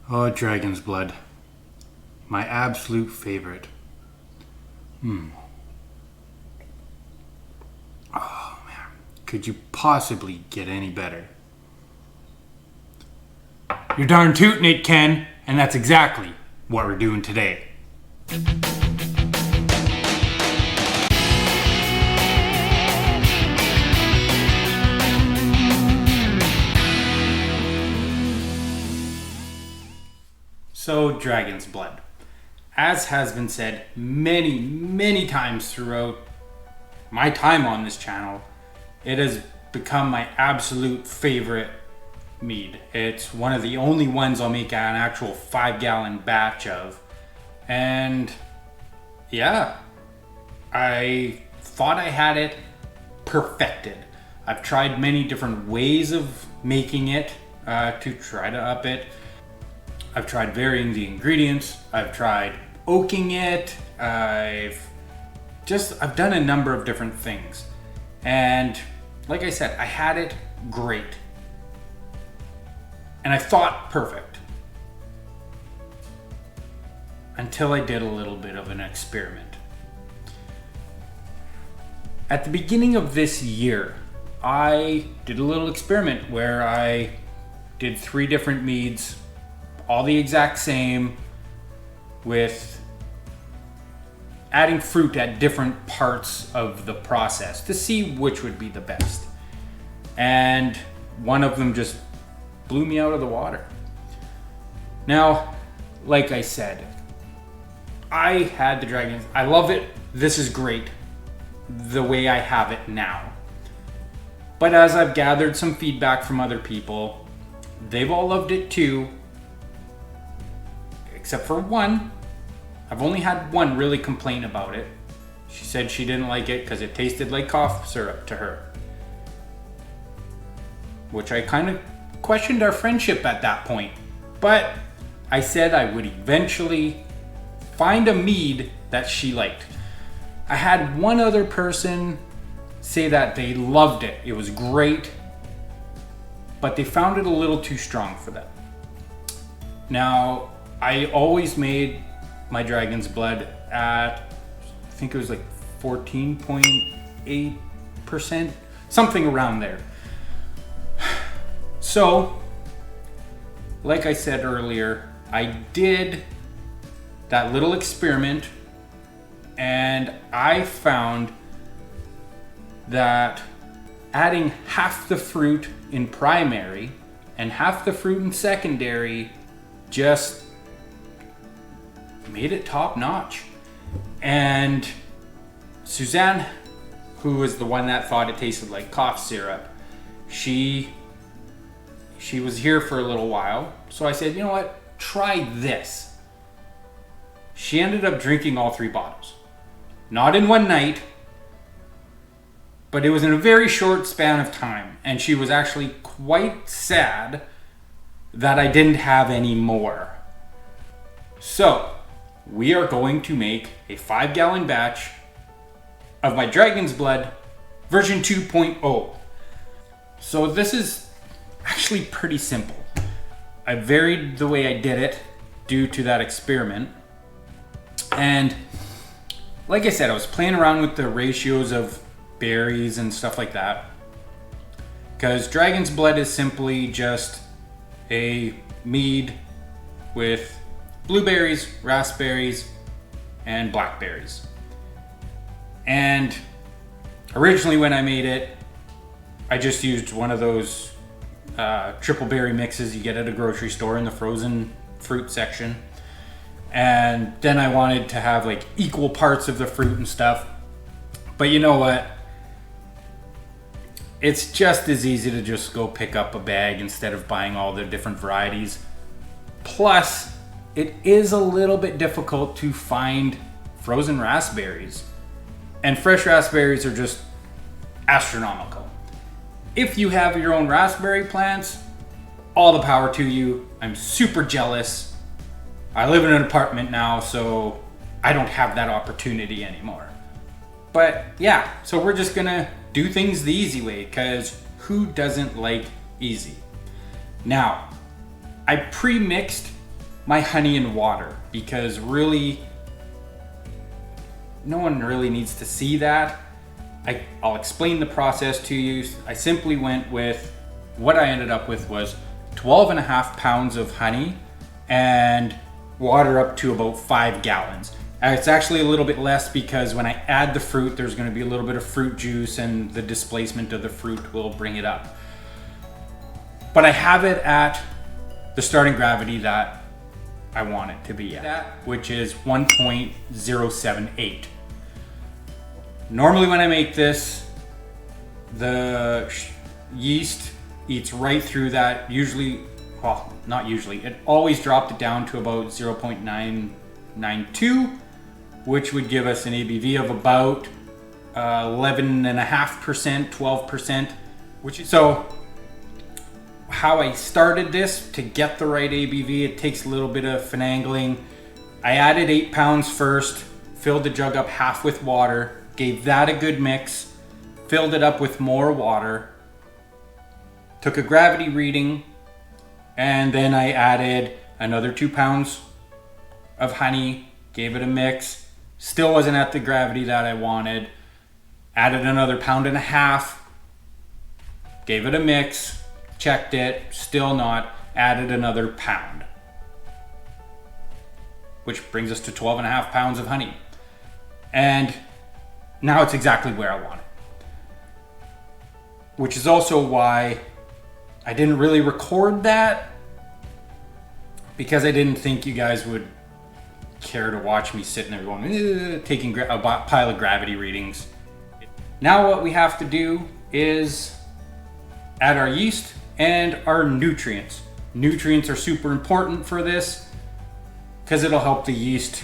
Oh, dragon's blood. My absolute favorite. Oh, man. Could you possibly get any better? You're darn tootin' it, Ken. And that's exactly what we're doing today. So, dragon's blood. As has been said many times throughout my time on this channel, it has become my absolute favorite mead. It's one of the only ones I'll make an actual 5-gallon batch of. And yeah, I thought I had it perfected. I've tried many different ways of making it to try to up it. I've tried varying the ingredients. I've tried oaking it. I've done a number of different things. And like I said, I had it great. And I thought perfect. Until I did a little bit of an experiment. At the beginning of this year, I did a little experiment where I did 3 different meads, all the exact same, with adding fruit at different parts of the process to see which would be the best. And one of them just blew me out of the water. Now, like I said, I had the dragons. I love it. This is great the way I have it now. But as I've gathered some feedback from other people, they've all loved it too. Except for one. I've only had one really complain about it. She said she didn't like it because it tasted like cough syrup to her. Which I kind of questioned our friendship at that point. But I said I would eventually find a mead that she liked. I had one other person say that they loved it. It was great. But they found it a little too strong for them. Now, I always made my dragon's blood at, I think it was like 14.8%, something around there. So, like I said earlier, I did that little experiment and I found that adding half the fruit in primary and half the fruit in secondary just made it top notch. And Suzanne, who was the one that thought it tasted like cough syrup, she was here for a little while. So I said, you know what, try this. She ended up drinking all 3 bottles. Not in one night, but it was in a very short span of time. And she was actually quite sad that I didn't have any more. So, we are going to make a 5-gallon batch of my dragon's blood version 2.0. So this is actually pretty simple. I varied the way I did it due to that experiment. And like I said, I was playing around with the ratios of berries and stuff like that. Because dragon's blood is simply just a mead with blueberries, raspberries, and blackberries. And originally when I made it, I just used one of those triple berry mixes you get at a grocery store in the frozen fruit section. And then I wanted to have like equal parts of the fruit and stuff. But you know what? It's just as easy to just go pick up a bag instead of buying all the different varieties. Plus, it is a little bit difficult to find frozen raspberries. And fresh raspberries are just astronomical. If you have your own raspberry plants, all the power to you. I'm super jealous. I live in an apartment now, so I don't have that opportunity anymore. But yeah, so we're just gonna do things the easy way, because who doesn't like easy? Now, I pre-mixed my honey and water because really, no one really needs to see that. I'll explain the process to you. I simply went with, what I ended up with was 12.5 pounds of honey and water up to about 5 gallons. It's actually a little bit less because when I add the fruit, there's going to be a little bit of fruit juice and the displacement of the fruit will bring it up. But I have it at the starting gravity that I want it to be at, which is 1.078. Normally when I make this, the yeast eats right through that. Usually, well, not usually, it always dropped it down to about 0.992, which would give us an ABV of about 11.5%, 12%, which is, so how I started this to get the right ABV, it takes a little bit of finagling. I added 8 pounds first, filled the jug up half with water, gave that a good mix, filled it up with more water, took a gravity reading, and then I added another 2 pounds of honey, gave it a mix, still wasn't at the gravity that I wanted, added another 1.5 pounds, gave it a mix, checked it, still not, added another pound, which brings us to 12.5 pounds of honey. And now it's exactly where I want it. Which is also why I didn't really record that, because I didn't think you guys would care to watch me sitting there going, taking a pile of gravity readings. Now what we have to do is add our yeast and our nutrients. Nutrients are super important for this because it'll help the yeast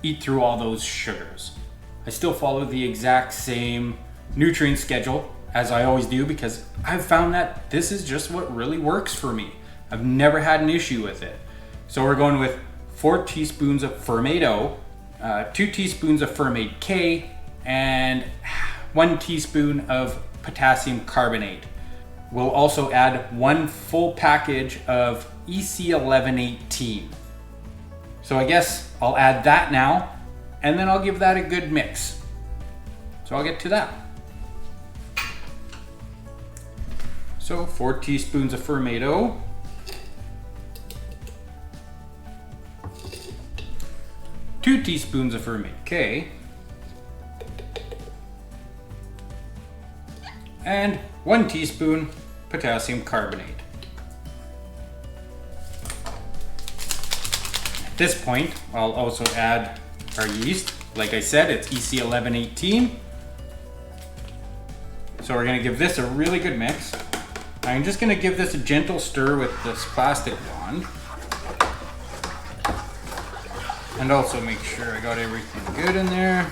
eat through all those sugars. I still follow the exact same nutrient schedule as I always do because I've found that this is just what really works for me. I've never had an issue with it. So we're going with 4 teaspoons of Fermate O, 2 teaspoons of Fermate K, and 1 teaspoon of Potassium Carbonate. We'll also add 1 full package of EC1118. So I guess I'll add that now, and then I'll give that a good mix. So I'll get to that. So 4 teaspoons of Fermate O, 2 teaspoons of Fermate K, and 1 teaspoon potassium carbonate. At this point, I'll also add our yeast. Like I said, it's EC1118. So we're gonna give this a really good mix. I'm just gonna give this a gentle stir with this plastic wand. And also make sure I got everything good in there.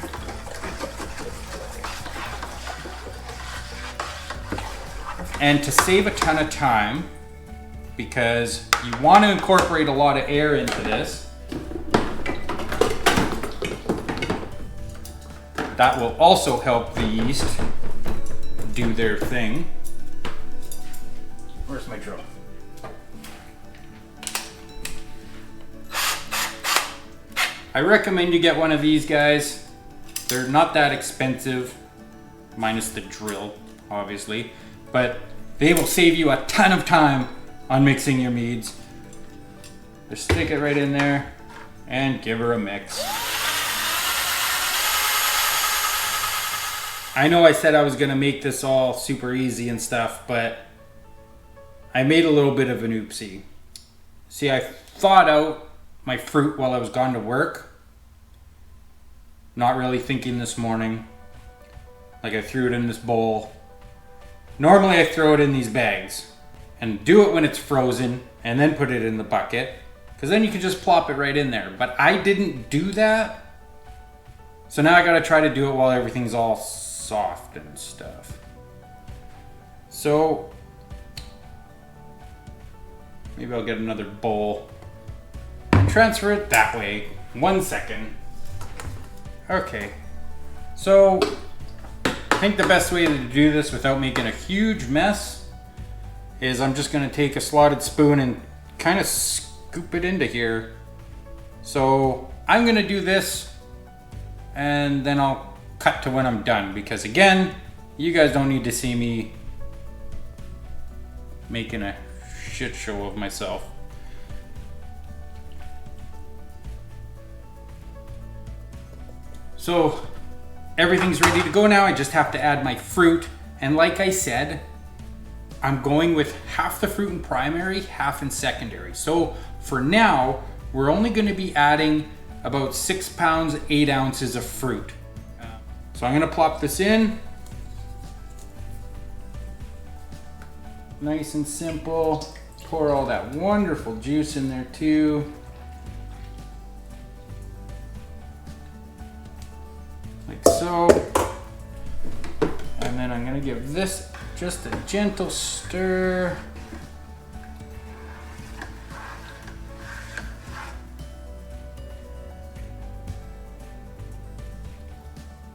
And to save a ton of time, because you want to incorporate a lot of air into this, that will also help the yeast do their thing. Where's my drill? I recommend you get one of these guys. They're not that expensive, minus the drill, obviously, but they will save you a ton of time on mixing your meads. Just stick it right in there and give her a mix. I know I said I was gonna make this all super easy and stuff, but I made a little bit of an oopsie. See, I thawed out my fruit while I was gone to work. Not really thinking this morning. Like, I threw it in this bowl. Normally I throw it in these bags and do it when it's frozen and then put it in the bucket, because then you can just plop it right in there. But I didn't do that. So now I gotta try to do it while everything's all soft and stuff. So maybe I'll get another bowl and transfer it that way. 1 second. Okay, so I think the best way to do this without making a huge mess is I'm just gonna take a slotted spoon and kind of scoop it into here. So I'm gonna do this and then I'll cut to when I'm done, because again, you guys don't need to see me making a shit show of myself. So everything's ready to go now. I just have to add my fruit. And like I said, I'm going with half the fruit in primary, half in secondary. So for now, we're only going to be adding about 6 pounds, 8 ounces of fruit. So I'm going to plop this in. Nice and simple. Pour all that wonderful juice in there too. Like so. And then I'm going to give this just a gentle stir.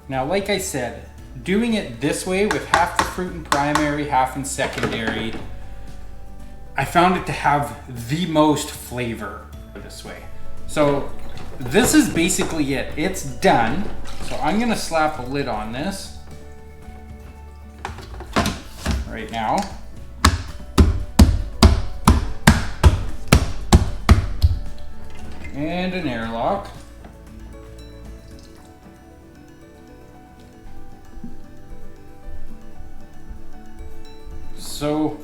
Now, like I said, doing it this way with half the fruit in primary, half in secondary, I found it to have the most flavor this way. So this is basically it. It's done. So I'm gonna slap a lid on this right now. And an airlock. So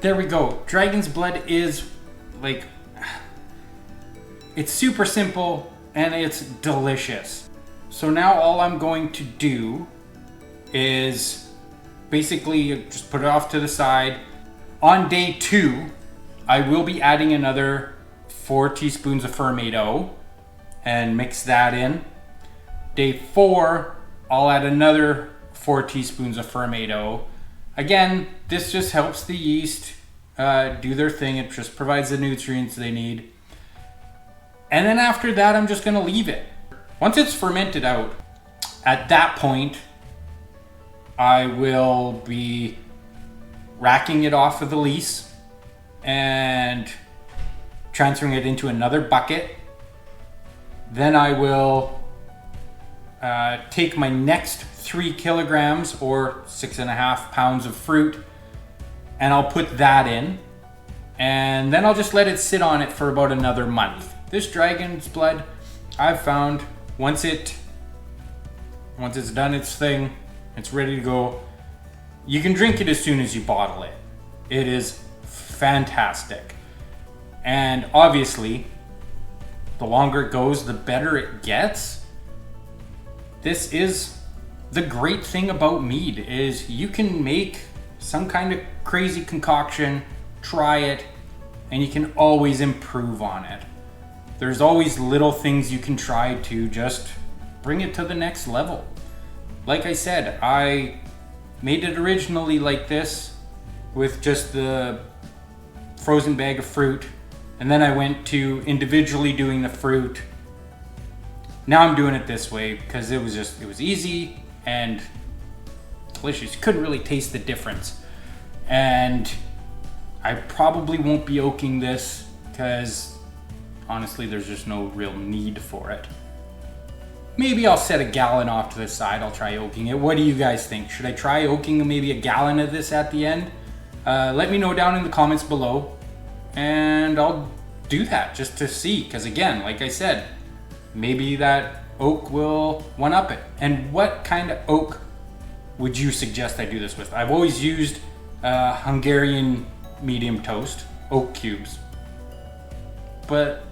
there we go. Dragon's blood is like, it's super simple and it's delicious. So now all I'm going to do is basically just put it off to the side. On day 2, I will be adding another 4 teaspoons of fermento and mix that in. Day 4, I'll add another 4 teaspoons of fermento. Again, this just helps the yeast do their thing. It just provides the nutrients they need. And then after that, I'm just gonna leave it. Once it's fermented out, at that point, I will be racking it off of the lees and transferring it into another bucket. Then I will take my next 3 kilograms or 6.5 pounds of fruit and I'll put that in, and then I'll just let it sit on it for about another month. This dragon's blood, I've found once it's done its thing, it's ready to go, you can drink it as soon as you bottle it. It is fantastic. And obviously, the longer it goes, the better it gets. This is the great thing about mead, is you can make some kind of crazy concoction, try it, and you can always improve on it. There's always little things you can try to just bring it to the next level. Like I said, I made it originally like this with just the frozen bag of fruit, and then I went to individually doing the fruit. Now I'm doing it this way because it was easy and delicious. You couldn't really taste the difference. And I probably won't be oaking this because honestly there's just no real need for it. Maybe I'll set a gallon off to the side. I'll try oaking it. What do you guys think? Should I try oaking maybe a gallon of this at the end? Let me know down in the comments below and I'll do that just to see, because again, like I said, maybe that oak will one-up it. And what kind of oak would you suggest I do this with? I've always used Hungarian medium toast, oak cubes, but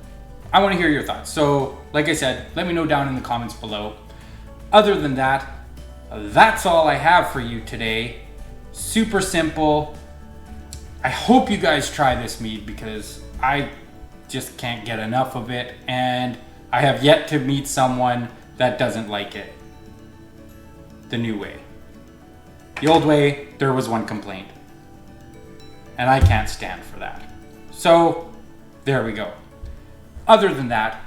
I want to hear your thoughts. So like I said, let me know down in the comments below. Other than that, that's all I have for you today. Super simple. I hope you guys try this mead because I just can't get enough of it, and I have yet to meet someone that doesn't like it the new way. The old way, there was one complaint, and I can't stand for that. So there we go. Other than that,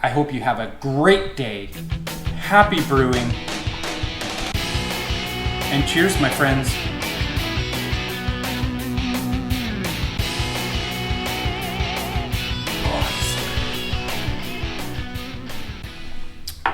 I hope you have a great day. Happy brewing, and cheers, my friends.